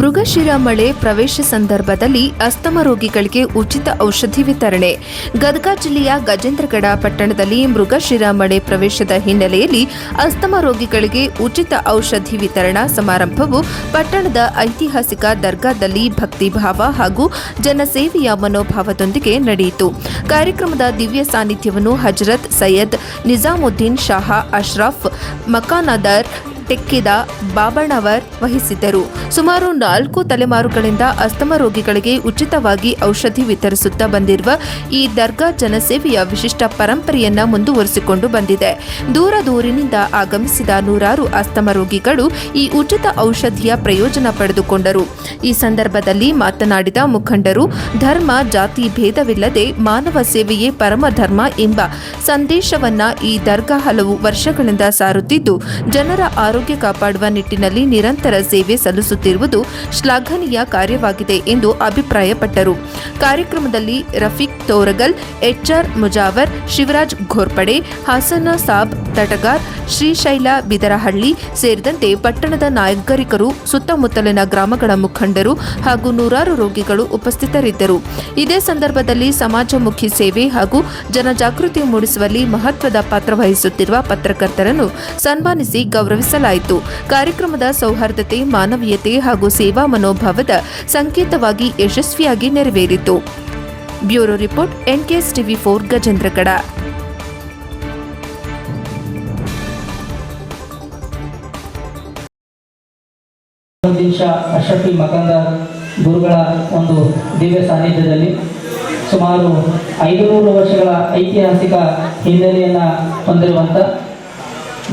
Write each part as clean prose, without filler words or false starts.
ಮೃಗಶಿರ ಮಳೆ ಪ್ರವೇಶ ಸಂದರ್ಭದಲ್ಲಿ ಅಸ್ತಮ ರೋಗಿಗಳಿಗೆ ಉಚಿತ ಔಷಧಿ ವಿತರಣೆ. ಗದಗ ಜಿಲ್ಲೆಯ ಗಜೇಂದ್ರಗಡ ಪಟ್ಟಣದಲ್ಲಿ ಮೃಗಶಿರ ಮಳೆ ಪ್ರವೇಶದ ಹಿನ್ನೆಲೆಯಲ್ಲಿ ಅಸ್ತಮ ರೋಗಿಗಳಿಗೆ ಉಚಿತ ಔಷಧಿ ವಿತರಣಾ ಸಮಾರಂಭವು ಪಟ್ಟಣದ ಐತಿಹಾಸಿಕ ದರ್ಗಾದಲ್ಲಿ ಭಕ್ತಿಭಾವ ಹಾಗೂ ಜನಸೇವೆಯ ಮನೋಭಾವದೊಂದಿಗೆ ನಡೆಯಿತು. ಕಾರ್ಯಕ್ರಮದ ದಿವ್ಯ ಸಾನ್ನಿಧ್ಯವನ್ನು ಹಜರತ್ ಸೈಯದ್ ನಿಜಾಮುದ್ದೀನ್ ಶಾಹ ಅಶ್ರಫ್ ಮಕಾನದರ್ ಟೆಕ್ಕಿದ ಬಾಬಣ್ಣವರ್ ವಹಿಸಿದ್ದರು. ಸುಮಾರು 4 ತಲೆಮಾರುಗಳಿಂದ ಅಸ್ತಮ ರೋಗಿಗಳಿಗೆ ಉಚಿತವಾಗಿ ಔಷಧಿ ವಿತರಿಸುತ್ತಾ ಬಂದಿರುವ ಈ ದರ್ಗಾ ಜನಸೇವೆಯ ವಿಶಿಷ್ಟ ಪರಂಪರೆಯನ್ನ ಮುಂದುವರಿಸಿಕೊಂಡು ಬಂದಿದೆ. ದೂರದೂರಿನಿಂದ ಆಗಮಿಸಿದ ನೂರಾರು ಅಸ್ತಮ ರೋಗಿಗಳು ಈ ಉಚಿತ ಔಷಧಿಯ ಪ್ರಯೋಜನ ಪಡೆದುಕೊಂಡರು. ಈ ಸಂದರ್ಭದಲ್ಲಿ ಮಾತನಾಡಿದ ಮುಖಂಡರು, ಧರ್ಮ ಜಾತಿ ಭೇದವಿಲ್ಲದೆ ಮಾನವ ಸೇವೆಯೇ ಪರಮ ಧರ್ಮ ಎಂಬ ಸಂದೇಶವನ್ನ ಈ ದರ್ಗಾ ಹಲವು ವರ್ಷಗಳಿಂದ ಸಾರುತ್ತಿದ್ದು, ಜನರ ಆರೋಗ್ಯ ಕಾಪಾಡುವ ನಿಟ್ಟಿನಲ್ಲಿ ನಿರಂತರ ಸೇವೆ ಸಲ್ಲಿಸುತ್ತಿರುವುದು ಶ್ಲಾಘನೀಯ ಕಾರ್ಯವಾಗಿದೆ ಎಂದು ಅಭಿಪ್ರಾಯಪಟ್ಟರು. ಕಾರ್ಯಕ್ರಮದಲ್ಲಿ ರಫೀಕ್ ತೋರಗಲ್, ಎಚ್ಆರ್ ಮುಜಾವರ್, ಶಿವರಾಜ್ ಘೋರ್ಪಡೆ, ಹಾಸನ ಸಾಬ್ ತಟಗಾರ್, ಶ್ರೀಶೈಲ ಬಿದರಹಳ್ಳಿ ಸೇರಿದಂತೆ ಪಟ್ಟಣದ ನಾಗರಿಕರು, ಸುತ್ತಮುತ್ತಲಿನ ಗ್ರಾಮಗಳ ಮುಖಂಡರು ಹಾಗೂ ನೂರಾರು ರೋಗಿಗಳು ಉಪಸ್ಥಿತರಿದ್ದರು. ಇದೇ ಸಂದರ್ಭದಲ್ಲಿ ಸಮಾಜಮುಖಿ ಸೇವೆ ಹಾಗೂ ಜನಜಾಗೃತಿ ಮೂಡಿಸುವಲ್ಲಿ ಮಹತ್ವದ ಪಾತ್ರ ವಹಿಸುತ್ತಿರುವ ಪತ್ರಕರ್ತರನ್ನು ಸನ್ಮಾನಿಸಿ ಗೌರವಿಸಲಾಯಿತು. ಕಾರ್ಯಕ್ರಮದ ಸೌಹಾರ್ದತೆ, ಮಾನವೀಯತೆ ಹಾಗೂ ಸೇವಾ ಮನೋಭಾವದ ಸಂಕೇತವಾಗಿ ಯಶಸ್ವಿಯಾಗಿ ನೆರವೇರಿತು. ಬ್ಯೂರೋ ರಿಪೋರ್ಟ್, ಎನ್ಕೆಎಸ್ ಟಿವಿ4 ಗಜೇಂದ್ರಗಡ. ಅಶ್ರಫಿ ಮಕಾಂದರ್ ಗುರುಗಳ ಒಂದು ದಿವ್ಯ ಸಾನ್ನಿಧ್ಯದಲ್ಲಿ ಸುಮಾರು 500 ವರ್ಷಗಳ ಐತಿಹಾಸಿಕ ಹಿನ್ನೆಲೆಯನ್ನು ಹೊಂದಿರುವಂಥ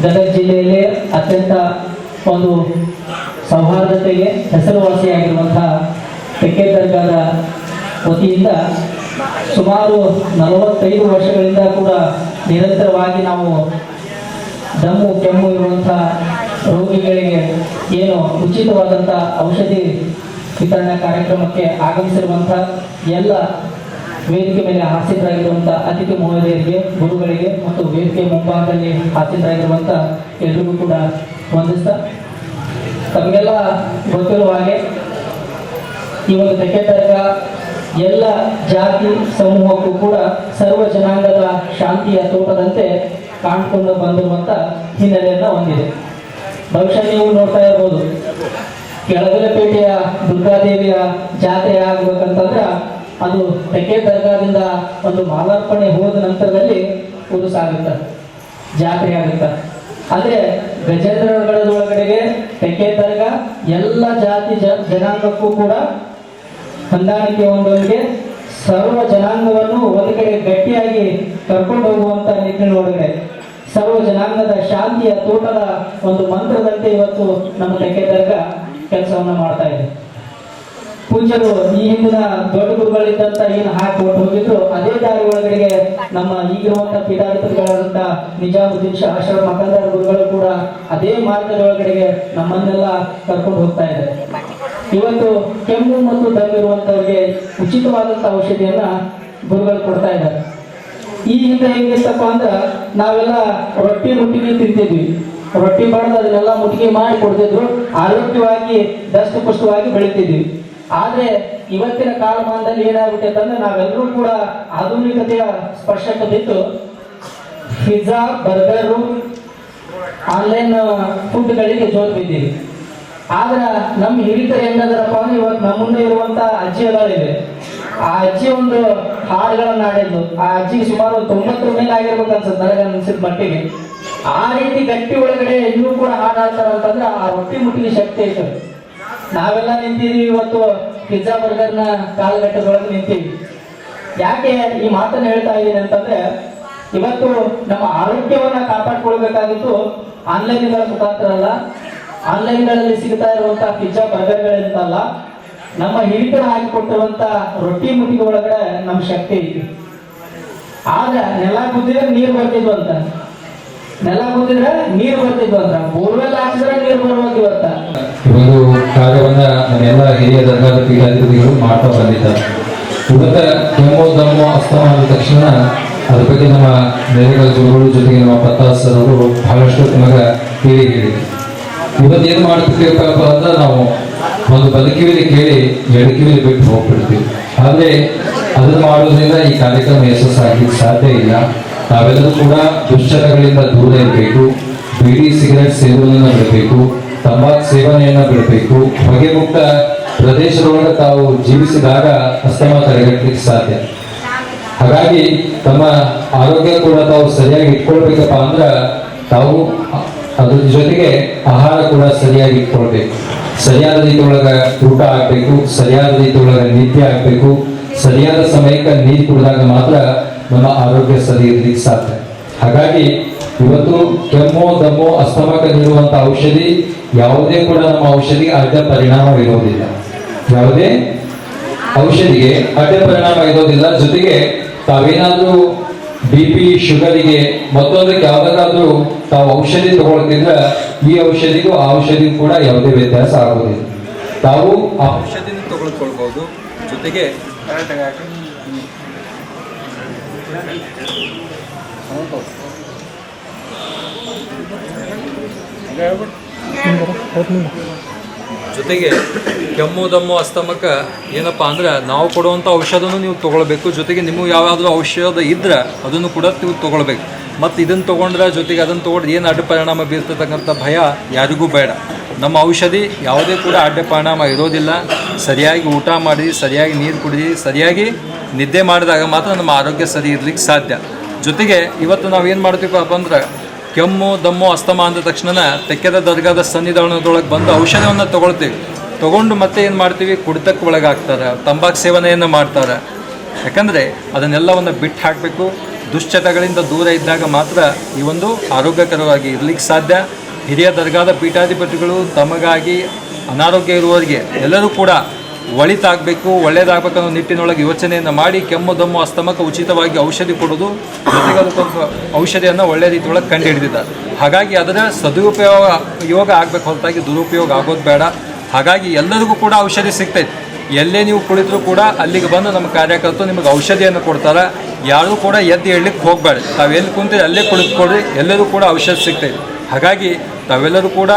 ಗದಗ ಜಿಲ್ಲೆಯಲ್ಲೇ ಅತ್ಯಂತ ಒಂದು ಸೌಹಾರ್ದತೆಗೆ ಹೆಸರುವಾಸಿಯಾಗಿರುವಂಥ ಟೆಕ್ಕೆ ದರ್ಗಾದ ವತಿಯಿಂದ ಸುಮಾರು 45 ವರ್ಷಗಳಿಂದ ಕೂಡ ನಿರಂತರವಾಗಿ ನಾವು ದಮ್ಮು ಕೆಮ್ಮು ಇರುವಂಥ ರೋಗಿಗಳಿಗೆ ಏನು ಉಚಿತವಾದಂಥ ಔಷಧಿ ವಿತರಣಾ ಕಾರ್ಯಕ್ರಮಕ್ಕೆ ಆಗಮಿಸಿರುವಂಥ ಎಲ್ಲ ವೇದಿಕೆ ಮೇಲೆ ಹಾಸ್ಯರಾಗಿರುವಂಥ ಅತಿಥಿ ಮಹೋದಯರಿಗೆ, ಗುರುಗಳಿಗೆ ಮತ್ತು ವೇದಿಕೆ ಮುಂಭಾಗದಲ್ಲಿ ಹಾಸ್ಯರಾಗಿರುವಂಥ ಎಲ್ಲರಿಗೂ ಕೂಡ ವಂದಿಸ್ತಾ, ತಮಗೆಲ್ಲ ಗೊತ್ತಿರುವ ಹಾಗೆ ಈ ಒಂದು ಟೆಕ್ಕೆ ದರ್ಗಾ ಎಲ್ಲ ಜಾತಿ ಸಮೂಹಕ್ಕೂ ಕೂಡ ಸರ್ವ ಜನಾಂಗದ ಶಾಂತಿಯ ತೋಟದಂತೆ ಕಾಣ್ಕೊಂಡು ಬಂದಿರುವಂಥ ಹಿನ್ನೆಲೆಯನ್ನು ಹೊಂದಿದೆ. ಬಹುಶಃ ನೀವು ನೋಡ್ತಾ ಇರ್ಬೋದು, ಕೆಳಗಲಪೇಟೆಯ ದುರ್ಗಾದೇವಿಯ ಜಾತ್ರೆ ಆಗ್ಬೇಕಂತಂದ್ರೆ ಅದು ಟೆಕ್ಕೆ ದರ್ಗಾದಿಂದ ಒಂದು ಮಾಲಾರ್ಪಣೆ ಹೋದ ನಂತರದಲ್ಲಿ ಉರುಸಾಗುತ್ತೆ, ಜಾತ್ರೆ ಆಗುತ್ತೆ. ಆದರೆ ಗಜೇಂದ್ರಗಡದೊಳಗಡೆಗೆ ಟೆಕ್ಕೆ ದರ್ಗಾ ಎಲ್ಲ ಜಾತಿ ಜನಾಂಗಕ್ಕೂ ಕೂಡ ಹೊಂದಾಣಿಕೆ ಹೊಂದೋರಿಗೆ ಸರ್ವ ಜನಾಂಗವನ್ನು ಒಂದು ಕಡೆ ಗಟ್ಟಿಯಾಗಿ ಕರ್ಕೊಂಡು ಹೋಗುವಂತ ನಿಟ್ಟಿನೊಳಗಡೆ ಸರ್ವ ಜನಾಂಗದ ಶಾಂತಿಯ ತೋಟದ ಒಂದು ಮಂತ್ರದಂತೆ ಇವತ್ತು ನಮ್ಮ ಟೆಕ್ಕೆ ದರ್ಗಾ ಕೆಲಸವನ್ನ ಮಾಡ್ತಾ ಇದೆ. ಪೂಜ್ಯರು ಈ ಹಿಂದಿನ ದೊಡ್ಡ ಗುರುಗಳಿದ್ದಂತ ಏನು ಹಾಕಿ ಹೊಟ್ಟು ಹೋಗಿದ್ರು, ಅದೇ ದಾರಿ ಒಳಗಡೆಗೆ ನಮ್ಮ ಈಗಿರುವಂತ ಪೀಠಾಧಿಪತಿಗಳಾದಂತ ನಿಜಾಮುದ್ದೀನ್ ಶಾಹ ಅಶ್ರಫ್ ಮಕಾಂದರ್ ಗುರುಗಳು ಕೂಡ ಅದೇ ಮಾರ್ಗದ ಒಳಗಡೆಗೆ ನಮ್ಮನ್ನೆಲ್ಲ ಕರ್ಕೊಂಡು ಹೋಗ್ತಾ ಇದ್ದಾರೆ. ಇವತ್ತು ಕೆಮ್ಮು ಮತ್ತು ದಮ್ ಇರುವಂತವ್ರಿಗೆ ಉಚಿತವಾದಂತ ಔಷಧಿಯನ್ನ ಗುರುಗಳು ಕೊಡ್ತಾ ಇದ್ದಾರೆ. ಈ ಹಿಂದೆ ಹೇಗಿತ್ತಪ್ಪ ಅಂದ್ರೆ ನಾವೆಲ್ಲ ರೊಟ್ಟಿ ಮುಟ್ಟಿಗೆ ತಿಂತಿದ್ವಿ, ರೊಟ್ಟಿ ಬಡ್ದು ಅದನ್ನೆಲ್ಲ ಮುಟ್ಟಿಗೆ ಮಾಡಿ ಕೊಡ್ತಿದ್ರು, ಆರೋಗ್ಯವಾಗಿ ದಷ್ಟಪುಷ್ಟವಾಗಿ ಬೆಳಿತಿದ್ವಿ. ಆದ್ರೆ ಇವತ್ತಿನ ಕಾಲಮಾನದಲ್ಲಿ ಏನಾಗ್ಬಿಟ್ಟೆ ಅಂದ್ರೆ ನಾವೆಲ್ಲರೂ ಕೂಡ ಆಧುನಿಕತೆಯ ಸ್ಪರ್ಶಕ್ಕೆ ಬಿದ್ದು ಪಿಜ್ಜಾ, ಬರ್ಗರು, ಆನ್ಲೈನ್ ಫುಡ್ಗಳಿಗೆ ಜೋತ್ ಬಿದ್ದೀವಿ. ಆದ್ರೆ ನಮ್ಮ ಹಿರಿಕರು ಹೆಂಗದಾರಪ್ಪ ಅಂದ್ರೆ ಇವತ್ತು ನಮ್ಮ ಮುಂದೆ ಇರುವಂತ ಅಜ್ಜಿಗಳಿವೆ, ಆ ಅಜ್ಜಿ ಒಂದು ಹಾಡುಗಳನ್ನ ಆಡಿದ್ದು, ಆ ಅಜ್ಜಿಗೆ ಸುಮಾರು 90 ಮೇಲೆ ಆಗಿರ್ಬೇಕು ಅನ್ಸುತ್ತೆ ನನಗೆ ಅನ್ಸಿದ ಮಟ್ಟಿಗೆ. ಆ ರೀತಿ ಗಟ್ಟಿ ಒಳಗಡೆ ಇನ್ನೂ ಕೂಡ ಹಾಡಾಡ್ತಾರ ಅಂತಂದ್ರೆ ಆ ರೊಟ್ಟಿ ಮುಟ್ಟಿಗೆ ಶಕ್ತಿ ಐತೆ. ನಾವೆಲ್ಲ ನಿಂತಿದೀವಿ ಇವತ್ತು ಪಿಜ್ಜಾ ಬರ್ಗರ್ನ ಕಾಲಘಟ್ಟದೊಳಗೆ ನಿಂತೀವಿ. ಯಾಕೆ ಈ ಮಾತನ್ನು ಹೇಳ್ತಾ ಇದ್ದೀನಿ ಅಂತಂದ್ರೆ, ಇವತ್ತು ನಮ್ಮ ಆರೋಗ್ಯವನ್ನ ಕಾಪಾಡ್ಕೊಳ್ಬೇಕಾಗಿತ್ತು ಆನ್ಲೈನ್ಗಳ ಮುಖಾಂತರ ಅಲ್ಲ, ಆನ್ಲೈನ್ಗಳಲ್ಲಿ ಸಿಗ್ತಾ ಇರುವಂತ ಪಿಜ್ಜಾ ಬರ್ಗರ್ಗಳಿಂದಲ್ಲ, ನಮ್ಮ ಹಿರಿಕರು ಹಾಕಿಕೊಟ್ಟಿರುವಂತ ರೊಟ್ಟಿ ಮುಟ್ಟಿಗೆ ಒಳಗಡೆ ನಮ್ಮ ಶಕ್ತಿ ಐತಿ. ಆದ್ರೆ ನೆಲ ಗುದ್ದಿದ್ರೆ ನೀರು ಬರ್ತಿದ್ವು ಅಂತ, ನೆಲ ಗುದ್ದಿದ್ರೆ ನೀರು ಬರ್ತಿದ್ವು ಅಂತ, ಬೋರ್ವೆಲ್ ಹಾಕಿದ್ರೆ ನೀರು ಬರುವಂತ ಇವತ್ತ ಒಂದು ಕಾರ್ಯವನ್ನ ನಮ್ಮೆಲ್ಲ ಹಿರಿಯ ದರ್ಗಾದ ಪೀಠಾಧಿಪತಿಗಳು ಮಾಡ್ತಾ ಬಂದಿದ್ದಾರೆ. ಇವತ್ತ ಕೆಮ್ಮು ದಮ್ಮು ಅಸ್ತಮ ಆದ ತಕ್ಷಣ ಅದ್ರ ಬಗ್ಗೆ ನಮ್ಮ ಮೆಡಿಕಲ್ ಗುರುಗಳು ಜೊತೆಗೆ ನಮ್ಮ ಪ್ರತಾಪ್ ಸರ್ ಅವರು ಬಹಳಷ್ಟು ನಮಗೆ ಹೇಳಿದ್ರು. ಇವತ್ತು ಏನು ಮಾಡ್ತಿದ್ದೀವಪ್ಪ ಅಂದ್ರೆ ನಾವು ಒಂದು ಬದುಕಿವಿಲಿ ಕೇಳಿ ಎಡಕಿವಿಲಿ ಬಿಟ್ಟು ಹೋಗ್ಬಿಡ್ತೀವಿ. ಆದರೆ ಅದನ್ನು ಮಾಡೋದ್ರಿಂದ ಈ ಕಾರ್ಯಕ್ರಮ ಯಶಸ್ಸಾಗಲಿಕ್ಕೆ ಸಾಧ್ಯ ಇಲ್ಲ. ನಾವೆಲ್ಲರೂ ಕೂಡ ದುಶ್ಚಟಗಳಿಂದ ದೂರ ಇರಬೇಕು, ಬೀಡಿ ಸಿಗರೆಟ್ ಸೇವನೆಯನ್ನು ಬಿಡಬೇಕು, ತಂಬಾಕು ಸೇವನೆಯನ್ನು ಬಿಡಬೇಕು. ಹೊಗೆ ಮುಕ್ತ ಪ್ರದೇಶದೊಳಗೆ ತಾವು ಜೀವಿಸಿದಾಗ ಅಸ್ತಮ ತಡೆಗಟ್ಟಲಿಕ್ಕೆ ಸಾಧ್ಯ. ಹಾಗಾಗಿ ತಮ್ಮ ಆರೋಗ್ಯ ಕೂಡ ತಾವು ಸರಿಯಾಗಿ ಇಟ್ಕೊಳ್ಬೇಕಪ್ಪ ಅಂದ್ರೆ ತಾವು ಅದ್ರ ಜೊತೆಗೆ ಆಹಾರ ಕೂಡ ಸರಿಯಾಗಿ ಇಟ್ಕೊಳ್ಬೇಕು. ಸರಿಯಾದ ರೀತಿ ಒಳಗೆ ಊಟ ಆಗಬೇಕು, ಸರಿಯಾದ ರೀತಿ ಒಳಗೆ ನಿದ್ದೆ ಆಗಬೇಕು, ಸರಿಯಾದ ಸಮಯಕ್ಕೆ ನೀರು ಕುಡಿದಾಗ ಮಾತ್ರ ನಮ್ಮ ಆರೋಗ್ಯ ಸರಿ ಇರ್ಲಿಕ್ಕೆ ಸಾಧ್ಯ. ಹಾಗಾಗಿ ಇವತ್ತು ಕೆಮ್ಮು ದಮ್ಮು ಅಸ್ತಮಕ್ಕೆ ನೀಡುವಂತ ಔಷಧಿ ಯಾವುದೇ ಕೂಡ ನಮ್ಮ ಔಷಧಿಗೆ ಅಡ್ಡ ಪರಿಣಾಮ ಇರೋದಿಲ್ಲ. ಯಾವುದೇ ಔಷಧಿಗೆ ಅಡ್ಡ ಪರಿಣಾಮ ಇರೋದಿಲ್ಲ. ಜೊತೆಗೆ ತಾವೇನಾದ್ರೂ BP ಶುಗರಿಗೆ ಮತ್ತೊಂದಕ್ಕೆ ಯಾವ್ದಾದ್ರೂ ತಾವು ಔಷಧಿ ತಗೊಳ್ತಿದ್ರೆ ಈ ಔಷಧಿಗೂ ಆ ಔಷಧಿಗೂ ಕೂಡ ಯಾವುದೇ ವ್ಯತ್ಯಾಸ ಆಗೋದಿಲ್ಲ. ತಾವು ಆ ಔಷಧಿನ ತಗೊಳ್ಕೊಳ್ಬಹುದು. ಜೊತೆಗೆ ಕೆಮ್ಮು ದಮ್ಮು ಅಸ್ತಮಕ್ಕೆ ಏನಪ್ಪ ಅಂದ್ರೆ ನಾವು ಕೊಡುವಂಥ ಔಷಧನೂ ನೀವು ತೊಗೊಳ್ಬೇಕು. ಜೊತೆಗೆ ನಿಮಗೆ ಯಾವ್ಯಾವುದೋ ಔಷಧ ಇದ್ರೆ ಅದನ್ನು ಕೂಡ ನೀವು ತೊಗೊಳ್ಬೇಕು. ಮತ್ತು ಇದನ್ನು ತೊಗೊಂಡ್ರೆ ಜೊತೆಗೆ ಅದನ್ನು ತೊಗೊಂಡ್ರೆ ಏನು ಅಡ್ಡ ಪರಿಣಾಮ ಬೀರ್ತಕ್ಕಂಥ ಭಯ ಯಾರಿಗೂ ಬೇಡ. ನಮ್ಮ ಔಷಧಿ ಯಾವುದೇ ಕೂಡ ಅಡ್ಡ ಪರಿಣಾಮ ಇರೋದಿಲ್ಲ. ಸರಿಯಾಗಿ ಊಟ ಮಾಡಿ, ಸರಿಯಾಗಿ ನೀರು ಕುಡಿದು, ಸರಿಯಾಗಿ ನಿದ್ದೆ ಮಾಡಿದಾಗ ಮಾತ್ರ ನಮ್ಮ ಆರೋಗ್ಯ ಸರಿ ಇರ್ಲಿಕ್ಕೆ ಸಾಧ್ಯ. ಜೊತೆಗೆ ಇವತ್ತು ನಾವು ಏನು ಮಾಡ್ತೀವಪ್ಪ ಅಂದ್ರೆ ಕೆಮ್ಮು ದಮ್ಮು ಅಸ್ತಮ ಅಂದ ತಕ್ಷಣ ತೆಕ್ಕೆದ ದರ್ಗಾದ ಸನ್ನಿಧಾನದೊಳಗೆ ಬಂದು ಔಷಧವನ್ನು ತೊಗೊಂಡು ಮತ್ತೆ ಏನು ಮಾಡ್ತೀವಿ, ಕುಡಿತಕ್ಕೆ ಒಳಗಾಗ್ತಾರೆ, ತಂಬಾಕು ಸೇವನೆಯನ್ನು ಮಾಡ್ತಾರೆ. ಯಾಕಂದರೆ ಅದನ್ನೆಲ್ಲವನ್ನು ಬಿಟ್ಟು ಹಾಕಬೇಕು. ದುಶ್ಚಟಗಳಿಂದ ದೂರ ಇದ್ದಾಗ ಮಾತ್ರ ಈ ಒಂದು ಆರೋಗ್ಯಕರವಾಗಿ ಇರಲಿಕ್ಕೆ ಸಾಧ್ಯ. ಹಿರಿಯ ದರ್ಗಾದ ಪೀಠಾಧಿಪತಿಗಳು ತಮಗಾಗಿ ಅನಾರೋಗ್ಯ ಇರುವವರಿಗೆ ಎಲ್ಲರೂ ಕೂಡ ಒಳಿತಾಗಬೇಕು, ಒಳ್ಳೆಯದಾಗಬೇಕನ್ನೋ ನಿಟ್ಟಿನೊಳಗೆ ಯೋಚನೆಯನ್ನು ಮಾಡಿ ಕೆಮ್ಮು ದಮ್ಮು ಅಸ್ತಮಕ್ಕೆ ಉಚಿತವಾಗಿ ಔಷಧಿ ಕೊಡೋದು, ಜೊತೆಗೆ ಅದಕ್ಕೊಂದು ಔಷಧಿಯನ್ನು ಒಳ್ಳೆಯ ರೀತಿಯೊಳಗೆ ಕಂಡು ಹಿಡಿದಿದ್ದಾರೆ. ಹಾಗಾಗಿ ಅದರ ಸದುಪಯೋಗ ಆಗಬೇಕು ಹೊರತಾಗಿ ದುರುಪಯೋಗ ಆಗೋದು ಬೇಡ. ಹಾಗಾಗಿ ಎಲ್ಲರಿಗೂ ಕೂಡ ಔಷಧಿ ಸಿಗ್ತೈತೆ. ಎಲ್ಲೇ ನೀವು ಕುಳಿತರೂ ಕೂಡ ಅಲ್ಲಿಗೆ ಬಂದು ನಮ್ಮ ಕಾರ್ಯಕರ್ತರು ನಿಮಗೆ ಔಷಧಿಯನ್ನು ಕೊಡ್ತಾರೆ. ಯಾರೂ ಕೂಡ ಎದ್ದು ಹೇಳಲಿಕ್ಕೆ ಹೋಗಬೇಡ. ತಾವೆಲ್ಲಿ ಕುಂತೀರಿ ಅಲ್ಲೇ ಕುಳಿತುಕೊಡ್ರಿ, ಎಲ್ಲರೂ ಕೂಡ ಔಷಧಿ ಸಿಗ್ತೈತೆ. ಹಾಗಾಗಿ ತಾವೆಲ್ಲರೂ ಕೂಡ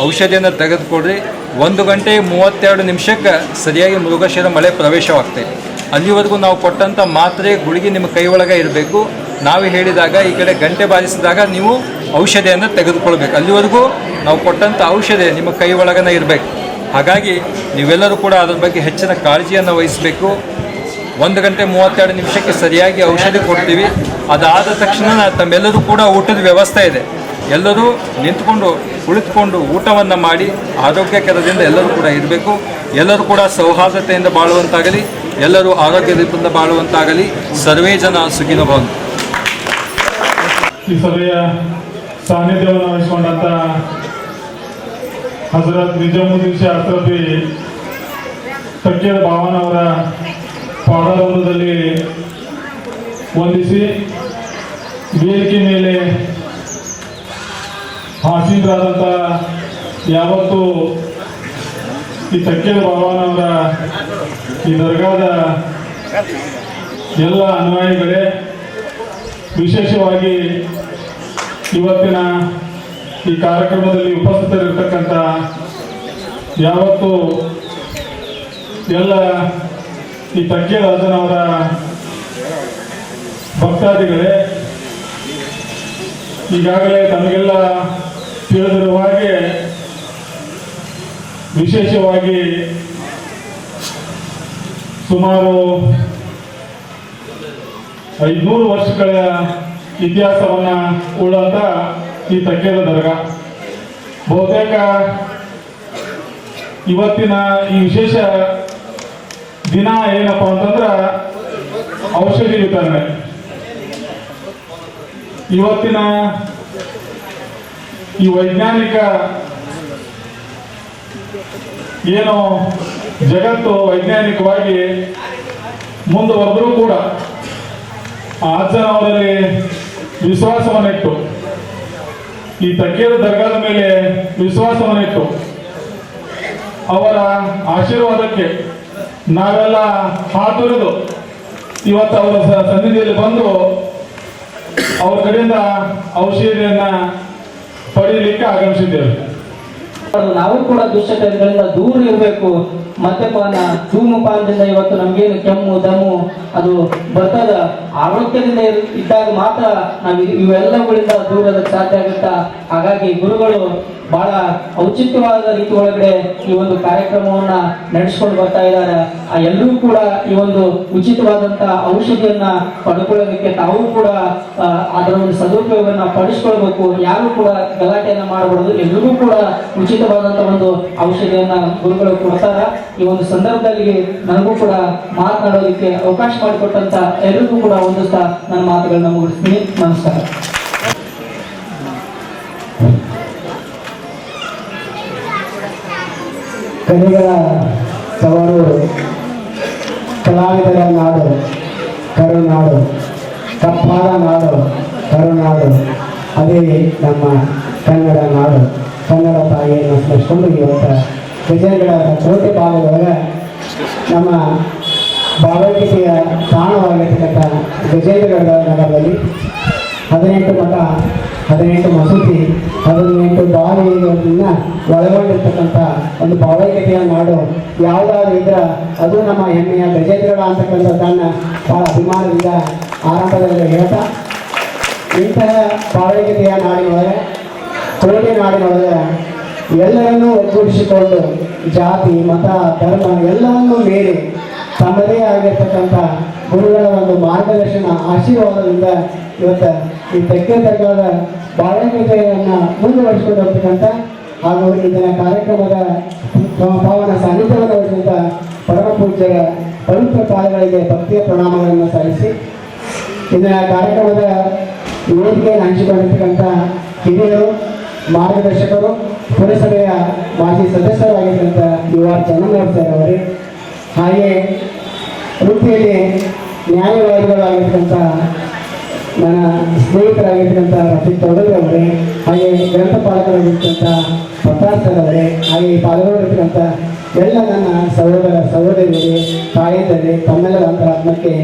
ಔಷಧಿಯನ್ನು ತೆಗೆದುಕೊಡ್ರಿ. 1 ಗಂಟೆ 32 ನಿಮಿಷಕ್ಕೆ ಸರಿಯಾಗಿ ಮೃಗಶಿರ ಮಳೆ ಪ್ರವೇಶವಾಗ್ತೈತೆ. ಅಲ್ಲಿವರೆಗೂ ನಾವು ಕೊಟ್ಟಂಥ ಮಾತ್ರೆ ಗುಳಿಗೆ ನಿಮ್ಮ ಕೈ ಒಳಗೆ ಇರಬೇಕು. ನಾವು ಹೇಳಿದಾಗ ಈ ಕಡೆ ಗಂಟೆ ಬಾರಿಸಿದಾಗ ನೀವು ಔಷಧಿಯನ್ನು ತೆಗೆದುಕೊಳ್ಬೇಕು. ಅಲ್ಲಿವರೆಗೂ ನಾವು ಕೊಟ್ಟಂಥ ಔಷಧಿ ನಿಮ್ಮ ಕೈ ಒಳಗನೆ ಇರಬೇಕು. ಹಾಗಾಗಿ ನೀವೆಲ್ಲರೂ ಕೂಡ ಅದ್ರ ಬಗ್ಗೆ ಹೆಚ್ಚಿನ ಕಾಳಜಿಯನ್ನು ವಹಿಸಬೇಕು. 1 ಗಂಟೆ 32 ನಿಮಿಷಕ್ಕೆ ಸರಿಯಾಗಿ ಔಷಧಿ ಕೊಡ್ತೀವಿ. ಅದಾದ ತಕ್ಷಣ ತಮ್ಮೆಲ್ಲರೂ ಕೂಡ ಊಟದ ವ್ಯವಸ್ಥೆ ಇದೆ. ಎಲ್ಲರೂ ನಿಂತ್ಕೊಂಡು ಕುಳಿತುಕೊಂಡು ಊಟವನ್ನು ಮಾಡಿ ಆರೋಗ್ಯಕರದಿಂದ ಎಲ್ಲರೂ ಕೂಡ ಇರಬೇಕು. ಎಲ್ಲರೂ ಕೂಡ ಸೌಹಾರ್ದತೆಯಿಂದ ಬಾಳುವಂತಾಗಲಿ, ಎಲ್ಲರೂ ಆರೋಗ್ಯದಿಂದ ಬಾಳುವಂತಾಗಲಿ. ಸರ್ವೇ ಜನ ಸುಖಿನೋ ಭವಂತು. ಈ ಸಭೆಯ ಸಾನ್ನಿಧ್ಯವನ್ನು ವಹಿಸಿಕೊಂಡಂತ ಹಜರತ್ ನಿಜಾಮುದ್ದೀನ್ ಶಾ ಅಶ್ರಫಿ ತಕ್ಕೇದ ಭಾವನವರ ಪಾದಾರೂಢದಲ್ಲಿ ವಂದಿಸಿ ವೇದಿಕೆ ಮೇಲೆ ಆಸೀನರಾದಂಥ ಯಾವತ್ತು ಈ ತಕ್ಕೇದ ಭಾವನವರ ಈ ದರ್ಗಾದ ಎಲ್ಲ ಅನ್ವಯಿಗಳೇ, ವಿಶೇಷವಾಗಿ ಇವತ್ತಿನ ಈ ಕಾರ್ಯಕ್ರಮದಲ್ಲಿ ಉಪಸ್ಥಿತರಿರ್ತಕ್ಕಂಥ ಯಾವತ್ತು ಎಲ್ಲ ಈ ತಕ್ಕೇದ ರಾಜನವರ ಭಕ್ತಾದಿಗಳೇ, ಈಗಾಗಲೇ ತಮಗೆಲ್ಲ ತಿಳಿದಿರುವ ಹಾಗೆ ವಿಶೇಷವಾಗಿ ಸುಮಾರು 500 ವರ್ಷಗಳ ಇತಿಹಾಸವನ್ನ ಉಳ್ಳಂತ ಈ ತಕ್ಕೇದ ದರ್ಗಾ ಬಹುತೇಕ ಇವತ್ತಿನ ಈ ವಿಶೇಷ ದಿನ ಏನಪ್ಪ ಅಂತಂದ್ರೆ ಔಷಧಿ ವಿತರಣೆ. ಇವತ್ತಿನ ಈ ವೈಜ್ಞಾನಿಕ ಏನು ಜಗತ್ತು ವೈಜ್ಞಾನಿಕವಾಗಿ ಮುಂದುವರೆದರೂ ಕೂಡ ಆ ಅಜ್ಜನವರಲ್ಲಿ ವಿಶ್ವಾಸವನ್ನಿಟ್ಟು, ಈ ತಕ್ಕೇದ ದರ್ಗಾದ ಮೇಲೆ ವಿಶ್ವಾಸವನ್ನಿಟ್ಟು ಅವರ ಆಶೀರ್ವಾದಕ್ಕೆ ನಾವೆಲ್ಲ ಹಾತೊರೆದು ಇವತ್ತು ಅವರ ಸನ್ನಿಧಿಯಲ್ಲಿ ಬಂದು ಅವ್ರ ಕಡೆಯಿಂದ ಔಷಧಿಯನ್ನ ಪಡೆಯಲಿಕ್ಕೆ ಆಗಮಿಸಿದ್ದೇವೆ. ನಾವು ಕೂಡ ದುಶ್ಚಟಗಳಿಂದ ದೂರ ಇರಬೇಕು. ಮದ್ಯಪಾನ ಧೂಮಪಾನದಿಂದ ಇವತ್ತು ನಮ್ಗೇನು ಕೆಮ್ಮು ದಮ್ಮು ಅದು ಬರ್ತದ. ಆರೋಗ್ಯದಿಂದ ಇದ್ದಾಗ ಮಾತ್ರ ನಾವು ಇವೆಲ್ಲಗಳಿಂದ ದೂರದ ಸಾಧ್ಯ ಆಗುತ್ತಾ. ಹಾಗಾಗಿ ಗುರುಗಳು ಬಹಳ ಔಚಿತ್ಯವಾದ ರೀತಿ ಒಳಗಡೆ ಈ ಒಂದು ಕಾರ್ಯಕ್ರಮವನ್ನ ನಡೆಸ್ಕೊಂಡು ಬರ್ತಾ ಇದ್ದಾರೆ. ಆ ಎಲ್ಲರೂ ಕೂಡ ಈ ಒಂದು ಉಚಿತವಾದಂತ ಔಷಧಿಯನ್ನ ಪಡ್ಕೊಳ್ಳೋದಕ್ಕೆ ತಾವು ಕೂಡ ಅದರ ಒಂದು ಸದುಪಯೋಗವನ್ನ ಪಡಿಸ್ಕೊಳ್ಬೇಕು. ಯಾರು ಕೂಡ ಗಲಾಟೆಯನ್ನ ಮಾಡಬಾರದು. ಎಲ್ರಿಗೂ ಕೂಡ ಉಚಿತವಾದಂತ ಒಂದು ಔಷಧಿಯನ್ನ ಗುರುಗಳು ಕೊಡ್ತಾರ. ಈ ಒಂದು ಸಂದರ್ಭದಲ್ಲಿ ನನಗೂ ಕೂಡ ಮಾತನಾಡೋದಕ್ಕೆ ಅವಕಾಶ ಮಾಡಿಕೊಟ್ಟಂತ ಎಲ್ರಿಗೂ ಕೂಡ ಒಂದಿಸ್ತಾ ನನ್ನ ಮಾತುಗಳನ್ನ ಮುಗಿಸ್ತೀನಿ. ನಮಸ್ಕಾರ. ಕಲಿಗಳ ತವರೂರು, ಕಲಾವಿದರ ನಾಡು ಕರುನಾಡು, ಕಪ್ಪಾದ ನಾಡು ಕರುನಾಡು, ಅದೇ ನಮ್ಮ ಕನ್ನಡ ನಾಡು. ಕನ್ನಡ ತಾಯಿಯನ್ನು ಸ್ಮರಿಸಿಕೊಂಡು ಇವತ್ತು ವಿಜಯನಗರ ಕೋಟೆ ಭಾಗದೊಳಗೆ ನಮ್ಮ ಭಾವೈಕ್ಯತೆಯ ತಾಣವಾಗಿರ್ತಕ್ಕಂಥ ವಿಜಯನಗರ ನಗರದಲ್ಲಿ 18 ಮಠ, 18 ಮಸೂತಿ, 18 ಬಾವಿಗಳನ್ನ ಒಳಗೊಂಡಿರ್ತಕ್ಕಂಥ ಒಂದು ಭಾವೈಕ್ಯತೆಯ ನಾಡು ಯಾವುದಾದ್ರು ಇದ್ರೆ ಅದು ನಮ್ಮ ಹೆಮ್ಮೆಯ ವಿಜಯನಗರ ಅಂತಕ್ಕಂಥದ್ದನ್ನು ಭಾಳ ಅಭಿಮಾನದಿಂದ ಆರಂಭದಲ್ಲಿ ಹೇಳ್ತಾ, ಇಂತಹ ಭಾವೈಕ್ಯತೆಯ ನಾಡಿನೊಳಗೆ, ಕೋಟೆ ನಾಡಿನೊಳಗೆ ಎಲ್ಲರನ್ನೂ ಒಗ್ಗೂಡಿಸಿಕೊಂಡು ಜಾತಿ ಮತ ಧರ್ಮ ಎಲ್ಲವನ್ನೂ ಮೀರಿ ತಮ್ಮದೇ ಆಗಿರ್ತಕ್ಕಂಥ ಗುರುಗಳ ಒಂದು ಮಾರ್ಗದರ್ಶನ ಆಶೀರ್ವಾದದಿಂದ ಇವತ್ತು ಈ ತೆಗೆದ ಭಾವೈಕ್ಯತೆಯನ್ನು ಮುಂದುವರಿಸಿಕೊಂಡು ಹೋಗ್ತಕ್ಕಂಥ ಹಾಗೂ ಇದರ ಕಾರ್ಯಕ್ರಮದ ಪಾವನ ಸಾನ್ನಿಧ್ಯವನ್ನು ವಹಿಸಿದಂಥ ಪರಮ ಪೂಜ್ಯರ ಪವಿತ್ರ ಪಾದಗಳಿಗೆ ಭಕ್ತಿಯ ಪ್ರಣಾಮಗಳನ್ನು ಸಲ್ಲಿಸಿ ಇದರ ಕಾರ್ಯಕ್ರಮದ ವೇದಿಕೆಯನ್ನು ಹಂಚಿಕೊಂಡಿರ್ತಕ್ಕಂಥ ಹಿರಿಯರು, ಮಾರ್ಗದರ್ಶಕರು, ಪುರಸಭೆಯ ಮಾಜಿ ಸದಸ್ಯರಾಗಿರ್ತಕ್ಕಂಥ UR ಚನ್ನಮೂರ್ತಿ ಸರ್ ಅವರೇ, ಹಾಗೆ ವೃತ್ತಿಯಲ್ಲಿ ನ್ಯಾಯವಾದಿಗಳಾಗಿರ್ತಕ್ಕಂಥ ನನ್ನ ಸ್ನೇಹಿತರಾಗಿರ್ತಕ್ಕಂಥ ರಫೀಕ್ ಚೌಧರಿ ಅವರೇ, ಹಾಗೆ ಗ್ರಂಥಪಾಲಕರಾಗಿರ್ತಕ್ಕಂಥ ಪ್ರತಾಪ್ ಸರ್ ಅವರೇ, ಹಾಗೆ ಪಾಲ್ಗೊಂಡಿರ್ತಕ್ಕಂಥ ಎಲ್ಲ ನನ್ನ ಸಹೋದರ ಸಹೋದರಿಯರೇ, ತಾಯಿಯರೇ, ತಮ್ಮೆಲ್ಲರ ಅಂತರಾತ್ಮಕ್ಕೆ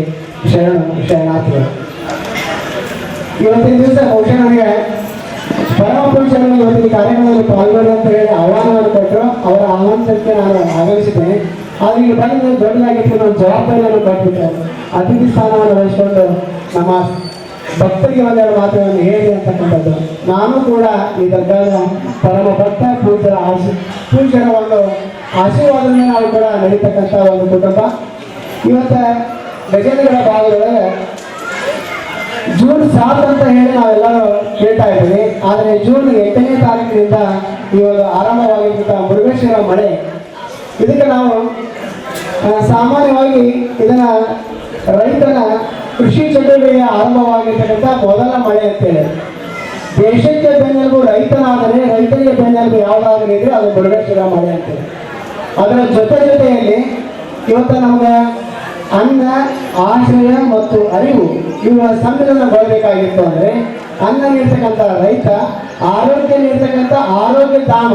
ಶರಣಾರ್ಥಿಗಳು. ಇವತ್ತಿನ ದಿವಸ ಬಹುಶಃ ನನಗೆ ಪರಮ ಪುರುಷರನ್ನು ಇವತ್ತಿನ ಕಾರ್ಯಕ್ರಮದಲ್ಲಿ ಪಾಲ್ಗೊಳ್ಳಿ ಅಂತ ಹೇಳಿ ಆಹ್ವಾನವನ್ನು ಕೊಟ್ಟರು. ಅವರ ಆಹ್ವಾನಕ್ಕೆ ನಾನು ಆಗಮಿಸಿದ್ದೇನೆ. ಆದರೆ ಈಗ ಬಂದು ದೊಡ್ಡದಾಗಿತ್ತು ನಾನು ಜವಾಬ್ದಾರಿಯನ್ನು ಕೊಟ್ಬಿಟ್ಟೆ. ಅತಿಥಿ ಸ್ಥಾನವನ್ನು ವಹಿಸಿಕೊಂಡು ನಮ್ಮ ಭಕ್ತರಿಗೆ ಒಂದೆರಡು ಮಾತುಗಳನ್ನು ಹೇಳಿ ಅಂತಕ್ಕಂಥದ್ದು. ನಾನು ಕೂಡ ಈ ದರ್ಗಾದ ಪರಮ ಭಕ್ತ ಪೂಜ್ಯರ ಒಂದು ಆಶೀರ್ವಾದದಿಂದ ನಾವು ಕೂಡ ನಡೀತಕ್ಕಂಥ ಒಂದು ಕುಟುಂಬ. ಇವತ್ತು ಗಜೇಂದ್ರಗಡ ಭಾಗದೊಳಗೆ ಜೂನ್ 7 ಅಂತ ಹೇಳಿ ನಾವೆಲ್ಲರೂ ಕೇಳ್ತಾ ಇದ್ದೀವಿ. ಆದರೆ ಜೂನ್ 8ನೇ ತಾರೀಕಿನಿಂದ ಈ ಒಂದು ಆರಂಭವಾಗಿರ್ತಕ್ಕಂಥ ಮೃಗಶಿರ ಮಳೆ, ಇದಕ್ಕೆ ನಾವು ಸಾಮಾನ್ಯವಾಗಿ ಇದನ್ನ ರೈತನ ಕೃಷಿ ಚಟುವಟಿಕೆಯ ಆರಂಭವಾಗಿರ್ತಕ್ಕಂಥ ಮೊದಲ ಮಳೆ ಅಂತೇಳಿ. ದೇಶಕ್ಕೆ ಬೆನ್ನೆಲುಬು ರೈತನಾದರೆ, ರೈತನಿಗೆ ಬೆನ್ನೆಲುಬು ಯಾವುದಾದ್ರೂ ಇದ್ರೆ ಅದು ಮೃಗಶಿರ ಮಳೆ ಅಂತೇಳಿ. ಅದರ ಜೊತೆಯಲ್ಲಿ ಇವತ್ತು ನಮ್ಗೆ ಅನ್ನ, ಆಶ್ರಯ ಮತ್ತು ಅರಿವು ಇವುಗಳ ಸಮ್ಮಿಲನ ಬರಬೇಕಾಗಿತ್ತು. ಅಂದರೆ ಅನ್ನ ನೀಡ್ತಕ್ಕಂಥ ರೈತ, ಆರೋಗ್ಯ ನೀಡ್ತಕ್ಕಂಥ ಆರೋಗ್ಯ ಧಾಮ,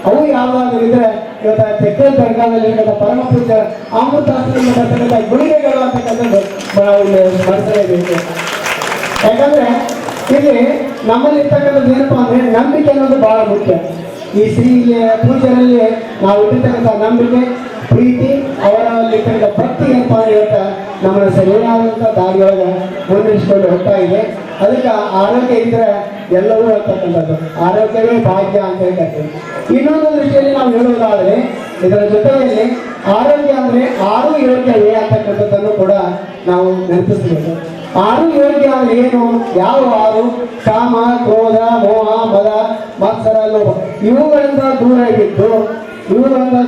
ಅವು ಯಾವುದಾದ್ರೂ ಇದ್ರೆ ಇವತ್ತು ತೆಕ್ಕಲ್ ದರ್ಗಾದಲ್ಲಿರ್ತಕ್ಕಂಥ ಪರಮ ಪೂಜ್ಯ ಅಮೃತಾಸ್ತ್ರದಿಂದ ಬರ್ತಕ್ಕಂಥ ಗುಳಿಗೆಗಳು ಅಂತಕ್ಕಂಥದ್ದು ಸ್ಮರಿಸಲೇಬೇಕು. ಯಾಕಂದ್ರೆ ಇಲ್ಲಿ ನಮ್ಮಲ್ಲಿ ಇರ್ತಕ್ಕಂಥದ್ದು ಏನಪ್ಪ ಅಂದ್ರೆ ನಂಬಿಕೆ ಅನ್ನೋದು ಬಹಳ ಮುಖ್ಯ. ಈ ಶ್ರೀ ಪೂಜ್ಯರಲ್ಲಿ ನಾವು ಇಟ್ಟಿರ್ತಕ್ಕಂಥ ನಂಬಿಕೆ, ಪ್ರೀತಿ, ಅವರಲ್ಲಿರ್ತಕ್ಕಂಥ ಭಕ್ತಿ ಏನಪ್ಪ ಇವತ್ತು ನಮ್ಮನ್ನ ಸರಿಯಾದಂಥ ದಾರಿಯೊಳಗೆ ಮುನ್ನಡೆಸ್ಕೊಂಡು ಹೋಗ್ತಾ ಇದೆ. ಅದಕ್ಕೆ ಆರೋಗ್ಯ ಇದ್ರೆ ಎಲ್ಲವೂ ಅಂತಕ್ಕಂಥದ್ದು, ಆರೋಗ್ಯವೇ ಭಾಗ್ಯ ಅಂತ ಹೇಳ್ತಾರೆ. ಇನ್ನೊಂದು ದೃಷ್ಟಿಯಲ್ಲಿ ನಾವು ಹೇಳುವುದಾದರೆ ಇದರ ಜೊತೆಯಲ್ಲಿ ಆರೋಗ್ಯ ಅಂದರೆ 6 ಯೋಗ್ಯವೇ ಅಂತಕ್ಕಂಥದ್ದನ್ನು ಕೂಡ ನಾವು ನೆನಪಿಸಬೇಕು. 6 ಯೋಗ್ಯ ಅಂದ್ರೆ ಏನು? ಯಾವ 6? ಕಾಮ, ಕ್ರೋಧ, ಮೋಹ, ಮದ, ಮತ್ಸರ, ಲೋಭ ಇವುಗಳಿಂದ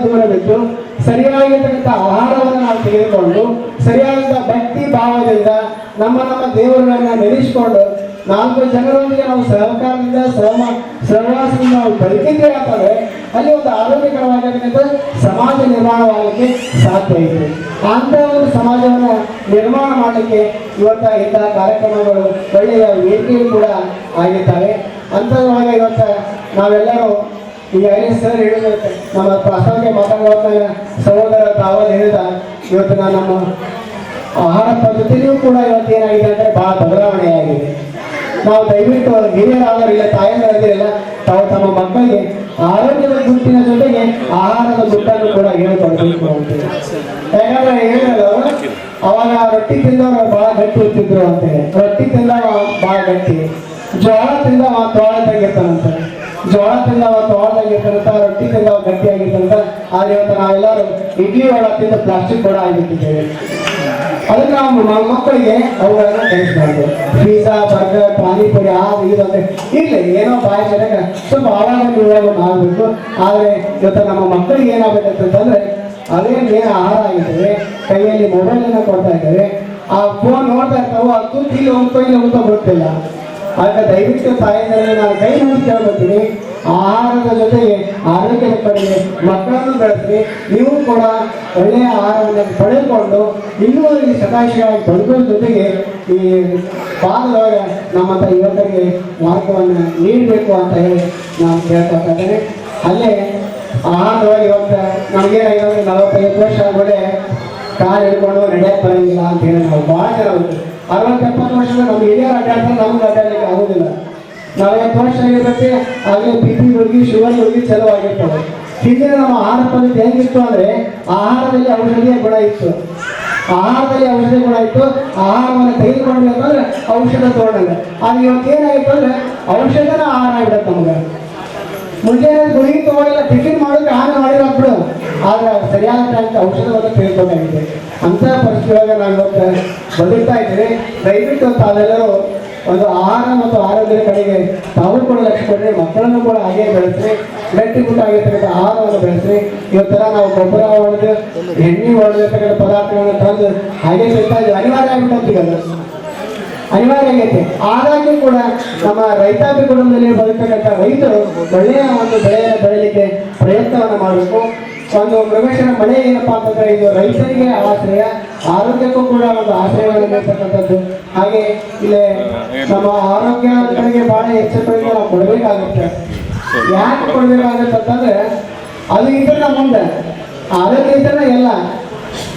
ದೂರ ಬಿದ್ದು ಸರಿಯಾಗಿರ್ತಕ್ಕಂಥ ಆಹಾರವನ್ನು ನಾವು ತೆಗೆದುಕೊಂಡು ಸರಿಯಾದಂಥ ಭಕ್ತಿ ಭಾವದಿಂದ ನಮ್ಮ ದೇವರುಗಳನ್ನ ನೆನೆಸಿಕೊಂಡು 4 ಜನರೊಂದಿಗೆ ನಾವು ಸಹಕಾರದಿಂದ ಸಹವಾಸದಿಂದ ನಾವು ಬದುಕಿದ್ದೇವೆ ಅಂತಂದ್ರೆ ಅಲ್ಲಿ ಒಂದು ಆರೋಗ್ಯಕರವಾಗಿರ್ತಕ್ಕಂಥ ಸಮಾಜ ನಿರ್ಮಾಣವಾಗಲಿಕ್ಕೆ ಸಾಧ್ಯ ಇದೆ. ಅಂತ ಒಂದು ಸಮಾಜವನ್ನು ನಿರ್ಮಾಣ ಮಾಡಲಿಕ್ಕೆ ಇವತ್ತು ಇಂತಹ ಕಾರ್ಯಕ್ರಮಗಳು ಒಳ್ಳೆಯ ವೇದಿಕೆಯೂ ಕೂಡ ಆಗಿದ್ದಾವೆ. ಅಂಥದ್ರೊಳಗೆ ಇವತ್ತು ನಾವೆಲ್ಲರೂ ಈಗ ಸರ್ ಹೇಳಿದ ನಮ್ಮ ಪ್ರಾಸ್ತಾವಿಕ ಮಾತಾಡುವಾಗ ಸಹೋದರ ತಾವಲ್ಲಿ ಹೇಳಿದ ಇವತ್ತು ನಮ್ಮ ಆಹಾರ ಪದ್ಧತಿಯೂ ಕೂಡ ಇವತ್ತು ಏನಾಗಿದೆ ಅಂದರೆ ಬಹಳ ಬದಲಾವಣೆಯಾಗಿದೆ. ನಾವು ದಯವಿಟ್ಟು ಹಿರಿಯರಾದರೂ ಇಲ್ಲ ತಾಯಂದಿರದಿಲ್ಲ ತಾವು ತಮ್ಮ ಮಕ್ಕಳಿಗೆ ಆರೋಗ್ಯದ ಗುಟ್ಟಿನ ಜೊತೆಗೆ ಆಹಾರದ ಗುಟ್ಟನ್ನು ಕೂಡ ಹೇಳ್ಕೊಡ್ಬೇಕು ಅಂತೇಳಿ. ಯಾಕಂದ್ರೆ ಹೇಳಿದ್ರು ಅವಾಗ ರೊಟ್ಟಿ ತಿಂದವರು ಬಹಳ ಗಟ್ಟಿ ಇರ್ತಿದ್ರು ಅಂತೇಳಿ. ರೊಟ್ಟಿ ತಿಂದವ ಬಹಳ ಗಟ್ಟಿ, ಜೋಳ ತಿಂದವ ತೋಳದಾಗಿರ್ತಾನಂತ, ಜೋಳ ತಿಂದವ ತೋಳದಾಗಿರ್ತಾನಂತ, ರೊಟ್ಟಿ ತಿಂದವ ಗಟ್ಟಿ ಆಗಿರ್ತಾನಂತ. ಆದ್ರೆ ಇವತ್ತು ನಾವೆಲ್ಲರೂ ಇಡ್ಲಿ ಒಳ ತಿಂದ ಪ್ಲಾಸ್ಟಿಕ್ ಕೂಡ ಆಗಿಬಿಟ್ಟಿದ್ದೇವೆ. ಅದಕ್ಕೆ ನಾವು ಮಕ್ಕಳಿಗೆ ಅವುಗಳನ್ನ ಕಲಿಸ್ಬಾರ್ದು. ಪಿಜ್ಜಾ, ಬರ್ಗರ್, ಪಾನಿಪುರಿ ಅದು ಇದು ಅಂದ್ರೆ ಇರ್ಲಿ, ಏನೋ ಬಾಯಿ ಜೊತೆಗೆ ಸ್ವಲ್ಪ ಆವಾಗ ಆಗಬೇಕು. ಆದ್ರೆ ಇವತ್ತು ನಮ್ಮ ಮಕ್ಕಳಿಗೆ ಏನಾಗಬೇಕಂತಂದ್ರೆ ಅದೇ ಏನು ಆಹಾರ ಆಗಿದ್ದೇವೆ, ಕೈಯಲ್ಲಿ ಮೊಬೈಲ್ ಅನ್ನ ಕೊಡ್ತಾ ಇದ್ದೇವೆ, ಆ ಫೋನ್ ನೋಡ್ತಾ ಇರ್ತಾವೋ ಅದು ಇಲ್ಲಿ ಹೋಗ್ತಾ ಗೊತ್ತಿಲ್ಲ. ಅದಕ್ಕೆ ದಯವಿಟ್ಟು ತಾಯಿನಲ್ಲಿ ನಾನು ಕೈ ಮುಗಿದು ಕೇಳ್ಕೊತೀನಿ, ಆಹಾರದ ಜೊತೆಗೆ ಆರೋಗ್ಯದ ಕಡೆಗೆ ಮಕ್ಕಳನ್ನು ಬೆಳೆಸಿ ನೀವು ಕೂಡ ಒಳ್ಳೆಯ ಆಹಾರವನ್ನು ಪಡೆದುಕೊಂಡು ಇನ್ನೂ ಇಲ್ಲಿ ಸದಾಶಿವಾಗಿ ಬದುಕೋದ್ರ ಜೊತೆಗೆ ಈ ಭಾಗದೊಳಗೆ ನಮ್ಮಂಥ ಯುವಕರಿಗೆ ಮಾರ್ಗವನ್ನು ನೀಡಬೇಕು ಅಂತ ಹೇಳಿ ನಾನು ಕೇಳ್ತಾ ಇದ್ದೇನೆ. ಅಲ್ಲೇ ಆಹಾರದೊಳಗೆ ಇವತ್ತು ನಮಗೇನಾಗಿರೋದು 45 ವರ್ಷ ಆದ್ಮೇಲೆ ಕಾಲು ಹಿಡ್ಕೊಂಡು ನಡೆಯಕ್ಕೆ ಬರೋಂಗಿಲ್ಲ ಅಂತ ಹೇಳಿ ನಾವು ಭಾಳ ಜನ 60-70 ವರ್ಷದ ನಮ್ಮ ಹಿರಿಯರು ಅಡ್ಡಾಡ್ತಾರೆ, ನಮ್ಗೆ ಅಡ್ಡಾಡಲಿಕ್ಕೆ ಆಗೋದಿಲ್ಲ. 40 ವರ್ಷ ಆಗಿರುತ್ತೆ, ಆಗಲೇ BP ಗುಳಿಗೆ, ಶುಗರ್ ಗುಳಿಗೆ ಚಲೋ ಆಗಿರ್ತವೆ. ಹಿಂದಿನ ನಮ್ಮ ಆಹಾರ ಪದ್ಧತಿ ಹೆಂಗಿತ್ತು ಅಂದರೆ ಆಹಾರದಲ್ಲಿ ಔಷಧಿಯ ಗುಣ ಇತ್ತು, ಆಹಾರದಲ್ಲಿ ಔಷಧಿ ಗುಣ ಇತ್ತು. ಆಹಾರವನ್ನು ತೆಗೆದುಕೊಂಡ್ವಿ ಅಂತಂದ್ರೆ ಔಷಧ ತಗೊಂಡಂಗೆ. ಆದ್ರೆ ಇವತ್ತು ಏನಾಗಿತ್ತು ಅಂದರೆ ಔಷಧನ ಆಹಾರ ಆಗಿಬಿಡುತ್ತೆ ನಮ್ಗೆ. ಮುಂಜಾನೆ ಗುಳಿಗೆ ತಗೊಂಡಿಲ್ಲ, ಟಿಫಿನ್ ಮಾಡೋಕೆ ಆಹಾರ ಮಾಡಿರೋ ಬಿಡು, ಆದ್ರೆ ಸರಿಯಾದ ಟೈಮ್ಗೆ ಔಷಧವನ್ನು ತೆಗೆದುಕೊಂಡಾಗಿದೆ. ಅಂಥ ಪರಿಸ್ಥಿತಿಯೊಳಗೆ ನಾವು ಇವತ್ತು ಬದುಕ್ತಾ ಇದ್ದೀವಿ. ದಯವಿಟ್ಟು ತಾವೆಲ್ಲರೂ ಒಂದು ಆಹಾರ ಮತ್ತು ಆರೋಗ್ಯದ ಕಡೆಗೆ ತಾವು ಕೂಡ ಲಕ್ಷ್ಯ ಕೊಟ್ಟರೆ ಮಕ್ಕಳನ್ನು ಕೂಡ ಹಾಗೆ ಬೆಳೆಸ್ರಿ, ಗಟ್ಟಿಮುಟ್ಟಾಗಿರ್ತಕ್ಕಂಥ ಆಹಾರವನ್ನು ಬೆಳೆಸ್ರಿ. ಇವತ್ತೆಲ್ಲ ನಾವು ಗೊಬ್ಬರ ಹೊಡೆದು ಎಣ್ಣೆ ಹೊಡೆದಿರ್ತಕ್ಕಂಥ ಪದಾರ್ಥಗಳನ್ನು ತಂದು ಹಾಗೆ ತಿಂತಾ ಇದ್ದೀವಿ. ಅನಿವಾರ್ಯ ಆಗಿಬಿಟ್ಟಂತೀಗಲ್ಲ, ಅನಿವಾರ್ಯ ಆಗೈತೆ. ಆದಾಗ್ಯೂ ಕೂಡ ನಮ್ಮ ರೈತಾಪಿ ಕುಟುಂಬದಲ್ಲಿ ಬದುಕತಕ್ಕಂಥ ರೈತರು ಒಳ್ಳೆಯ ಒಂದು ಬೆಳೆಯನ್ನು ಬೆಳೀಲಿಕ್ಕೆ ಪ್ರಯತ್ನವನ್ನು ಮಾಡಬೇಕು. ಒಂದು ಮೃಗೇಶ್ವರ ಮಳೆ ಏನಪ್ಪಾ ಅಂತಂದ್ರೆ ಇದು ರೈತರಿಗೆ ಆಶ್ರಯ, ಆರೋಗ್ಯಕ್ಕೂ ಕೂಡ ಒಂದು ಆಶ್ರಯವನ್ನು ನೀಡ್ತಕ್ಕಂಥದ್ದು. ಹಾಗೆ ಇಲ್ಲಿ ನಮ್ಮ ಆರೋಗ್ಯ ಕಡೆಗೆ ಬಹಳ ಎಚ್ಚರಿಕೆಯಿಂದ ನಾವು ಕೊಡಬೇಕಾಗುತ್ತೆ. ಯಾಕೆ ಕೊಡಬೇಕಾಗುತ್ತೆ ಅಂತಂದ್ರೆ ಅದು ಇದ್ರೆ ಮುಂದೆ ಆರೋಗ್ಯ ಇದ್ರೆ ಎಲ್ಲ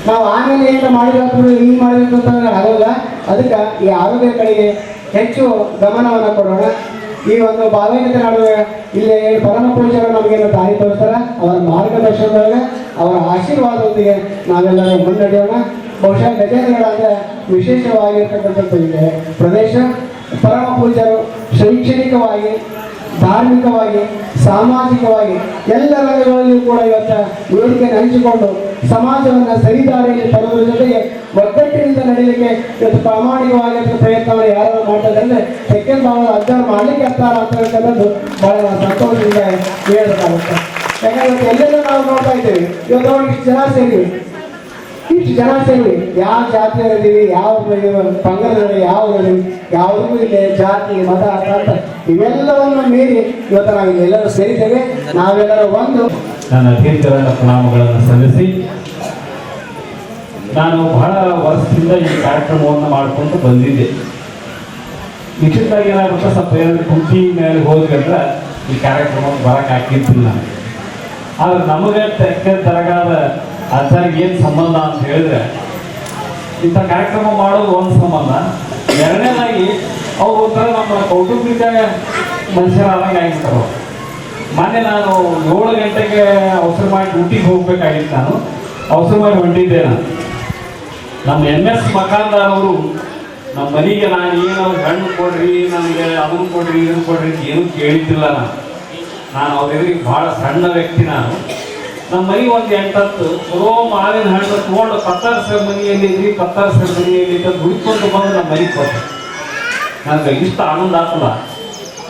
ನಾವು ಆಮೇಲೆ ಏನು ಮಾಡಿದ್ರು ಹಿಂಗೆ ಮಾಡಿದ್ರು ಅಂತಂದ್ರೆ ಆಗೋಲ್ಲ. ಅದಕ್ಕೆ ಈ ಆರೋಗ್ಯ ಕಡೆಗೆ ಹೆಚ್ಚು ಗಮನವನ್ನು ಕೊಡೋಣ. ಈ ಒಂದು ಭಾವೈಕ್ಯತೆ ನಡುವೆ ಇಲ್ಲಿ ಪರಮ ಪೂಜ್ಯರು ನಮಗೇನು ದಾರಿ ತೋರಿಸ್ತಾರೆ, ಅವರ ಮಾರ್ಗದರ್ಶನದೊಳಗೆ ಅವರ ಆಶೀರ್ವಾದದೊಂದಿಗೆ ನಾವೆಲ್ಲರೂ ಮುನ್ನಡೆಯೋಣ. ಬಹುಶಃ ಗಜೇಂದ್ರಗಡ ಅಂದರೆ ವಿಶೇಷವಾಗಿರ್ತಕ್ಕಂಥದ್ದು ಇದೆ ಪ್ರದೇಶ. ಪರಮ ಪೂಜ್ಯರು ಶೈಕ್ಷಣಿಕವಾಗಿ, ಧಾರ್ಮಿಕವಾಗಿ, ಸಾಮಾಜಿಕವಾಗಿ ಎಲ್ಲ ರಂಗಗಳಲ್ಲಿಯೂ ಕೂಡ ಇವತ್ತು ವೇದಿಕೆಯನ್ನು ಹಂಚಿಕೊಂಡು ಸಮಾಜವನ್ನು ಸರಿದಾರಿಯಲ್ಲಿ ತರುವುದರ ಜೊತೆಗೆ ಒಗ್ಗಟ್ಟಿನಿಂದ ನಡೀಲಿಕ್ಕೆ ಇವತ್ತು ಪ್ರಾಮಾಣಿಕವಾಗಿ ಪ್ರಯತ್ನವನ್ನು ಯಾರು ಮಾಡ್ತಾರೆ ಅಂದರೆ ಸೆಕೆಂಡ್ ಭಾಗದ ಅಜ್ಜರು ಮಾಡಲಿಕ್ಕೆ ಹತ್ತಾರ ಅಂತ ಹೇಳ್ತಕ್ಕಂಥದ್ದು ಬಹಳ ಸಂತೋಷದಿಂದ ಹೇಳಬೇಕಾಗುತ್ತೆ. ಯಾಕಂದ್ರೆ ಎಲ್ಲೆಲ್ಲ ನಾವು ನೋಡ್ತಾ ಇದ್ದೇವೆ, ಇವತ್ತು ನೋಡಿ ಇಷ್ಟು ಜನ ಸೇರಿ ಯಾವ ಜಾತಿಯವರಿದ್ದೀವಿ, ಯಾವ ಪಂಗಡದಲ್ಲಿ ಯಾವುದರಲ್ಲಿ ಯಾವುದಕ್ಕೂ ಇಲ್ಲಿ ಜಾತಿ, ಮತ, ಪ್ರಾಂತ ಇವೆಲ್ಲವನ್ನು ಮೀರಿ ಇವತ್ತು ನಾವು ಎಲ್ಲರೂ ಸೇರಿದ್ದೇವೆ. ನಾವೆಲ್ಲರೂ ಒಂದು ನನ್ನ ತೀರ್ಥರನ್ನ ಪ್ರಣಾಮಗಳನ್ನು ಸಲ್ಲಿಸಿ, ನಾನು ಬಹಳ ವರ್ಷದಿಂದ ಈ ಕಾರ್ಯಕ್ರಮವನ್ನು ಮಾಡಿಕೊಂಡು ಬಂದಿದ್ದೆ. ನಿಶ್ಚಿತವಾಗಿ ಏನಾಗುತ್ತೆ, ಸ್ವಲ್ಪ ಏನಾದರೂ ಕುಂತಿ ಮೇಲೆ ಹೋದ್ವಿ ಅಂದ್ರೆ ಈ ಕಾರ್ಯಕ್ರಮಕ್ಕೆ ಬರಕ್ಕೆ ಹಾಕಿರ್ತಿಲ್ಲ. ಆದ್ರೆ ನಮಗೆ ತೆಕ್ಕೆ ತರಗಾದ ಆಚಾರ್ಯ ಏನು ಸಂಬಂಧ ಅಂತ ಹೇಳಿದ್ರೆ, ಇಂಥ ಕಾರ್ಯಕ್ರಮ ಮಾಡೋದು ಒಂದು ಸಂಬಂಧ, ಎರಡನೇದಾಗಿ ಅವ್ರು ಒಂಥರ ನಮ್ಮ ಕೌಟುಂಬಿಕ ಮನುಷ್ಯರಾದಂಗೆ ಆಗಿರ್ತಾರೆ. ಮೊನ್ನೆ ನಾನು 7 ಗಂಟೆಗೆ ಅವಸರ ಮಾಡಿ ಡ್ಯೂಟಿಗೆ ಹೋಗ್ಬೇಕಾಗಿತ್ತು. ನಾನು ಅವಸರ ಮಾಡಿ ಹೊಂಟಿದ್ದೆ. ನಮ್ಮ MS ಮಕಾಂದಾರ್ ಅವರು ನಮ್ಮ ಮನೆಗೆ ನಾನು ಏನು ಹಣ್ಣು ಕೊಡ್ರಿ, ನನಗೆ ಅದನ್ನು ಕೊಡ್ರಿ, ಇದನ್ನು ಕೊಡ್ರಿ ಏನು ಕೇಳಿದ್ದಿಲ್ಲ. ನಾನು ಅವ್ರಿಗೆ ಭಾಳ ಸಣ್ಣ ವ್ಯಕ್ತಿ. ನಮ್ಮ ಮನೆಗೆ ಒಂದು 8-10 ಚಲೋ ಮಾವಿನ ಹಣ್ಣು ತೊಗೊಂಡು ಪತ್ತಾರ ಮನೆಯಲ್ಲಿ ಇದ್ರಿ, ಪತ್ತಾರ ಮನೆಯಲ್ಲಿ ಹುಡುಕೊಂಡು ಬಂದು ನಮ್ಮ ಮನೆಗೆ ಕೊಟ್ಟೆ. ನನಗೆ ಇಷ್ಟ ಆನಂದ ಆಗ್ತಲ್ಲ.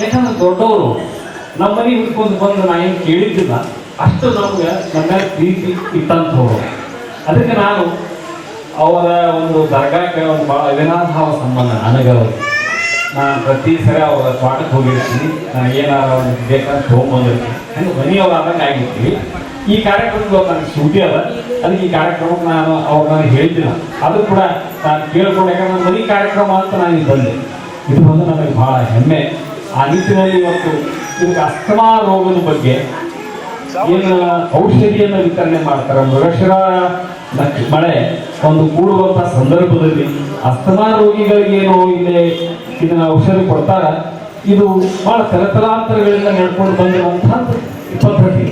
ಯಾಕಂದ್ರೆ ದೊಡ್ಡವರು ನಮ್ಮ ಮನೆಗೆ ಹುಡ್ಕೊಂಡು ಬಂದು ನಾ ಏನು ಕೇಳಿದ್ದಿಲ್ಲ, ಅಷ್ಟು ನಮ್ಗೆ ನನ್ನ ಪ್ರೀತಿ ಇಟ್ಟಂಥವ್ರು. ಅದಕ್ಕೆ ನಾನು ಅವರ ಒಂದು ದರ್ಗಾಕ್ಕೆ ಒಂದು ಭಾಳ ಅವಿನಾಭಾವ ಸಂಬಂಧ ನನಗವರು. ನಾನು ಪ್ರತಿ ಸರಿ ಅವರ ತೋಟಕ್ಕೆ ಹೋಗಿರ್ತೀನಿ, ನನಗೆ ಏನಾರ ಒಂದು ಬೇಕಂತ ತೊಗೊಂಬಂದಿರ್ತೀನಿ, ಹಂಗೆ ಮನೆಯವ್ರು ಆದಂಗೆ ಆಗಿರ್ತೀವಿ. ಈ ಕಾರ್ಯಕ್ರಮಕ್ಕೆ ನನಗೆ ಸೂಟಿ ಅದ, ಅದಕ್ಕೆ ಈ ಕಾರ್ಯಕ್ರಮಕ್ಕೆ ನಾನು ಅವ್ರು ನನಗೆ ಹೇಳ್ತಿಲ್ಲ. ಅದು ಕೂಡ ನಾನು ಕೇಳ್ಕೊಂಡು, ಯಾಕಂದ್ರೆ ನನ್ನ ಮನೆ ಕಾರ್ಯಕ್ರಮ ಅಂತ ನಾನು ಇಲ್ಲಿ ಬಂದೆ. ಇದು ಒಂದು ನನಗೆ ಭಾಳ ಹೆಮ್ಮೆ. ಆ ನಿಟ್ಟಿನಲ್ಲಿ ಇವತ್ತು ಇದಕ್ಕೆ ಅಸ್ತಮಾ ರೋಗದ ಬಗ್ಗೆ ಏನು ಔಷಧಿಯನ್ನು ವಿತರಣೆ ಮಾಡ್ತಾರೆ. ಮೃಗಶಿರ ಮಳೆ ಒಂದು ಕೂಡುವಂಥ ಸಂದರ್ಭದಲ್ಲಿ ಅಸ್ತಮಾ ರೋಗಿಗಳಿಗೇನು ಇಲ್ಲಿ ಇದನ್ನ ಔಷಧಿ ಕೊಡ್ತಾರ. ಇದು ಭಾಳ ತಲತಲಾಂತರಗಳಿಂದ ನಡ್ಕೊಂಡು ಬಂದಿರುವಂಥದ್ದು ಪದ್ಧತಿ.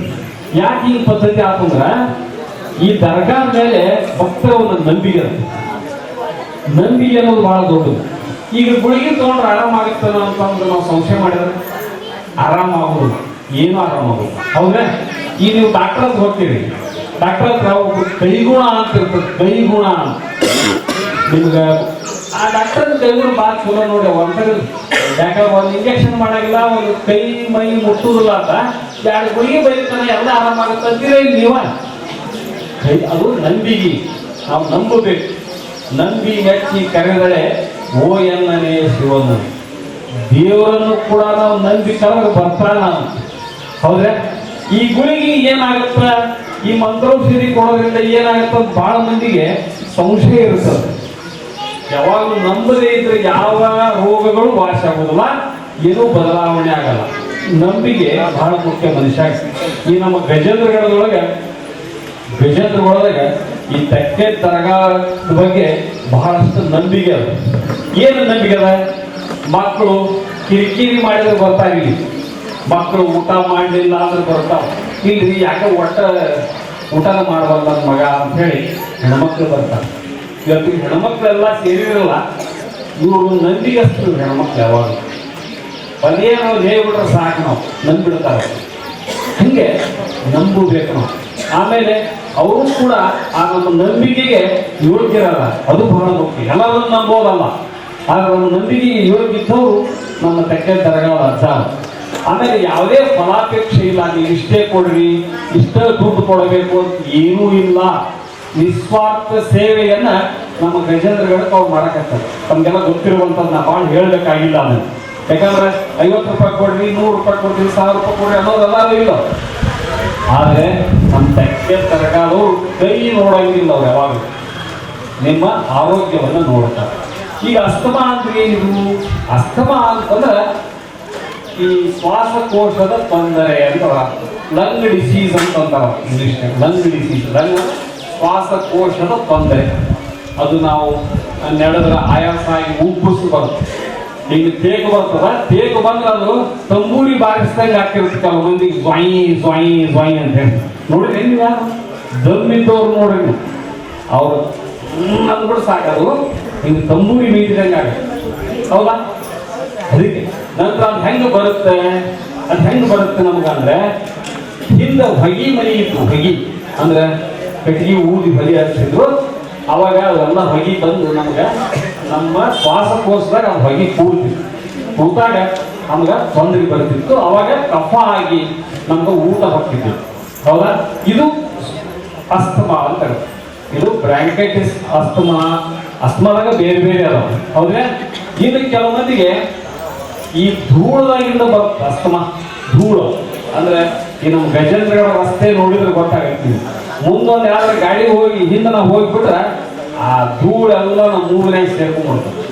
ಯಾಕೆ ಈ ಪದ್ಧತಿ ಆತಂದ್ರ ಈ ದರ್ಗಾ ಮೇಲೆ ಭಕ್ತರ ಒಂದು ನಂಬಿಕೆ ಇರುತ್ತೆ. ನಂಬಿಕೆ ಅನ್ನೋದು ಬಹಳ ದೊಡ್ಡದು. ಈಗ ಗುಳಿಗೆ ತಗೊಂಡ್ರೆ ಆರಾಮಾಗುತ್ತಾನ ಅಂತಂದ್ರೆ ನಾವು ಸಂಶಯ ಮಾಡಿದ್ರೆ ಆರಾಮಾಗೋದು, ಏನು ಆರಾಮಾಗೋದು. ಹೌದಾ? ಈಗ ನೀವು ಡಾಕ್ಟರ್ ಹತ್ರ ಹೋಗ್ತೀರಿ, ಡಾಕ್ಟರ್ ಹತ್ರ ಒಬ್ರು ಕೈಗುಣ ಅಂತ ಇರ್ತದೆ. ಕೈಗುಣ ನಿಮ್ಗೆ ಆ ಡಾಕ್ಟರ್ ಕೈಗುಣ ಭಾಳ ಚಲೋ ನೋಡಿ ಅಂತಂದ್ರೆ, ಯಾಕಂದ್ರೆ ಒಂದು ಇಂಜೆಕ್ಷನ್ ಮಾಡಾಗಿಲ್ಲ, ಒಂದು ಕೈ ಮೈ ಮುಟ್ಟುದಿಲ್ಲ ಅಂತ 2 ಗುಳಿಗೆ ಬರೀತಾನೆ ಎಲ್ಲ ಆರಾಮಾಗುತ್ತೆ ಅಂತೀರ ನೀವ. ಅದು ನಂಬಿಗೆ. ನಾವು ನಂಬಬೇಕು. ನಂಬಿ ಮೆಚ್ಚಿ ಕರೆದಳೆ ಓ ಎನ್ನನೇ ಶಿವನು. ದೇವರನ್ನು ಕೂಡ ನಾವು ನಂಬಿ ಕರೆದು ಬರ್ತಾನ. ಹೌದ್ರೆ? ಈ ಗುಳಿಗೆ ಏನಾಗುತ್ತ, ಈ ಮಂತ್ರೌಷಧಿ ಕೊಡೋದ್ರಿಂದ ಏನಾಗುತ್ತ, ಬಹಳ ಮಂದಿಗೆ ಸಂಶಯ ಇರುತ್ತದೆ. ಯಾವಾಗಲೂ ನಂಬದೇ ಇದ್ರೆ ಯಾವ ರೋಗಗಳು ವಾಸಿ ಆಗೋದಿಲ್ಲ, ಏನೂ ಬದಲಾವಣೆ ಆಗಲ್ಲ. ನಂಬಿಕೆ ಬಹಳ ಮುಖ್ಯ ಮನುಷ್ಯ. ಈ ನಮ್ಮ ಗಜೇಂದ್ರಗಢದೊಳಗೆ ಈ ತೆಕ್ಕೆ ದರ್ಗಾ ಬಗ್ಗೆ ಬಹಳಷ್ಟು ನಂಬಿಕೆ ಅದ. ಏನು ನಂಬಿಕೆ ಅದ? ಮಕ್ಕಳು ಕಿರಿಕಿರಿ ಮಾಡಿದ್ರೆ ಬರ್ತಾರಿಲ್ಲ, ಮಕ್ಕಳು ಊಟ ಮಾಡಲಿಲ್ಲ ಅಂದ್ರೆ ಬರ್ತಾವ. ಇಲ್ರಿ ಯಾಕೆ ಊಟನ ಮಾಡಬಲ್ಲ ನನ್ನ ಮಗ ಅಂತ ಹೇಳಿ ಹೆಣ್ಮಕ್ಳು ಬರ್ತಾರೆ. ಇವತ್ತು ಹೆಣ್ಮಕ್ಳೆಲ್ಲ ಸೇರಿರಲ್ಲ, ಇವರು ನಂಬಿಗಸ್ತರು ಹೆಣ್ಮಕ್ಳು. ಯಾವಾಗ ಅದೇನೋ ಹೇಳ್ಬಿಟ್ರೆ ಸಾಕು, ನಾವು ನಂಬಿಡ್ತಾರೆ. ಹಂಗೆ ನಂಬಬೇಕು ನಾವು. ಆಮೇಲೆ ಅವರು ಕೂಡ ಆ ನಮ್ಮ ನಂಬಿಕೆಗೆ ಯೋಗ್ಯರಲ್ಲ, ಅದು ಬಹಳ ಮುಖ್ಯ. ಎಲ್ಲರನ್ನು ನಂಬೋದಲ್ಲ, ಆದ್ರೆ ನಮ್ಮ ನಂಬಿಕೆಗೆ ಯೋಗ್ಯ ಇದ್ದವರು ನಮ್ಮ ತೆಕ್ಕೆ ದರ್ಗಾ ಅರ್ಥ. ಆಮೇಲೆ ಯಾವುದೇ ಫಲಾಪೇಕ್ಷೆ ಇಲ್ಲ, ನೀವು ಇಷ್ಟೇ ಕೊಡ್ರಿ, ಇಷ್ಟ ದುಡ್ಡು ಕೊಡಬೇಕು ಅಂತ ಏನೂ ಇಲ್ಲ. ನಿಸ್ವಾರ್ಥ ಸೇವೆಯನ್ನ ನಮ್ಮ ಗಜೇಂದ್ರಗಢಕ್ಕೆ ಅವ್ರು ಮಾಡಕತ್ತಾರೆ. ತಮಗೆಲ್ಲ ಗೊತ್ತಿರುವಂಥದ್ದು ನಾ ಭಾಳ ಹೇಳಬೇಕಾಗಿಲ್ಲ ಅದನ್ನು. ಯಾಕಂದ್ರೆ 50 ರೂಪಾಯಿ ಕೊಡ್ರಿ, 100 ರೂಪಾಯಿ ಕೊಡ್ರಿ, 1000 ರೂಪಾಯಿ ಕೊಡ್ರಿ ಅನ್ನೋದೆಲ್ಲರೂ ಇಲ್ಲ. ಆದರೆ ನಮ್ಮ ತೆಕ್ಕೆ ದರ್ಗಾದವರು ಕೈ ನೋಡಂಗಿಲ್ಲ. ಅವ್ರು ಯಾವಾಗ ನಿಮ್ಮ ಆರೋಗ್ಯವನ್ನು ನೋಡ್ತಾರೆ. ಈಗ ಅಸ್ತಮಾ ಅಂದ್ರೆ ಏನಿದು? ಅಸ್ತಮಾ ಅಂತಂದ್ರೆ ಈ ಶ್ವಾಸಕೋಶದ ತೊಂದರೆ ಅಂತ, ಲಂಗ್ ಡಿಸೀಸ್ ಅಂತಂತಾರ ಇಂಗ್ಲಿಷ್. ಲಂಗ್ ಡಿಸೀಸ್, ಲಂಗ್ ಶ್ವಾಸಕೋಶದ ತೊಂದರೆ. ಅದು ನಾವು ನಡೆದ್ರೆ ಆಯಾಸ ಆಗಿ ಉಬ್ಬುಸು ಬರುತ್ತೆ. ಈಗ ತೇಗು ಬರ್ತದ, ತೇಗು ಬಂದ್ರೆ ಅದು ತಂಬೂರಿ ಬಾರಿಸಿದಂಗೆ ಆಗ್ತಿರುತ್ತೆ ಕೆಲವು ಮಂದಿಗೆ. ಜ್ವಾಯಿ ಅಂತ ಹೇಳಿ ನೋಡ್ರಿ. ನೀವು ಯಾರು ದಮ್ಮಿದ್ದವ್ರು ನೋಡ್ರಿ, ನೀವು ಅವ್ರು ಅಂದ್ಬಿಟ್ಟು ಸಾಕದು ಹಿಂಗೆ ತಂಬೂರಿ ಮೀಟಿದಂಗೆ ಆಗುತ್ತೆ. ಹೌದಾ? ಅದಕ್ಕೆ ನಂತರ ಅದು ಹೆಂಗೆ ಬರುತ್ತೆ, ನಮ್ಗಂದ್ರೆ ಹಿಂದೆ ಹೊಗಿ ಮನೆ ಇತ್ತು. ಹೊಗಿ ಅಂದ್ರೆ ಕಟ್ಟಿಗೆ ಊದಿ ಹೊಲಿ ಹಚ್ಚಿದ್ರು. ಅವಾಗ ಅವೆಲ್ಲ ಹೊಗಿ ಬಂದು ನಮ್ಗೆ ನಮ್ಮ ಶ್ವಾಸಕೋಶದಾಗ ಅದು ಹೊಗಿ ಕೂತಾಗ ನಮ್ಗೆ ತೊಂದರೆ ಬರ್ತಿತ್ತು. ಅವಾಗ ಕಫ ಆಗಿ ನಮ್ಗೆ ಊಟ ಹೋಗ್ತಿತ್ತು. ಹೌದಾ? ಇದು ಅಸ್ತಮಾ ಅಂತ. ಇದು ಬ್ರಾಂಕೈಟಿಸ್, ಅಸ್ತಮಾದಾಗ ಬೇರೆ ಬೇರೆ ಅದಾವ. ಹೌದ್ರೆ? ಇನ್ನು ಕೆಲವು ಮಂದಿಗೆ ಈ ಧೂಳದಾಗಿಂದ ಬರುತ್ತೆ ಅಸ್ತಮಾ. ಧೂಳು ಅಂದ್ರೆ ಈ ನಮ್ಮ ಗಜೇಂದ್ರಗಢ ರಸ್ತೆ ನೋಡಿದ್ರೆ ಗೊತ್ತಾಗತ್ತೆ. ಮುಂದೊಂದು ಯಾವ್ದಾರ ಗಾಡಿ ಹೋಗಿ ಹಿಂದೆ ನಾವು ಹೋಗಿಬಿಟ್ರೆ ಆ ಧೂಳೆಲ್ಲ ನಮ್ಮ ಮೂಗಿನಾಗ ಸೇರ್ಕೊಂಡ್ಬಿಡ್ತದೆ.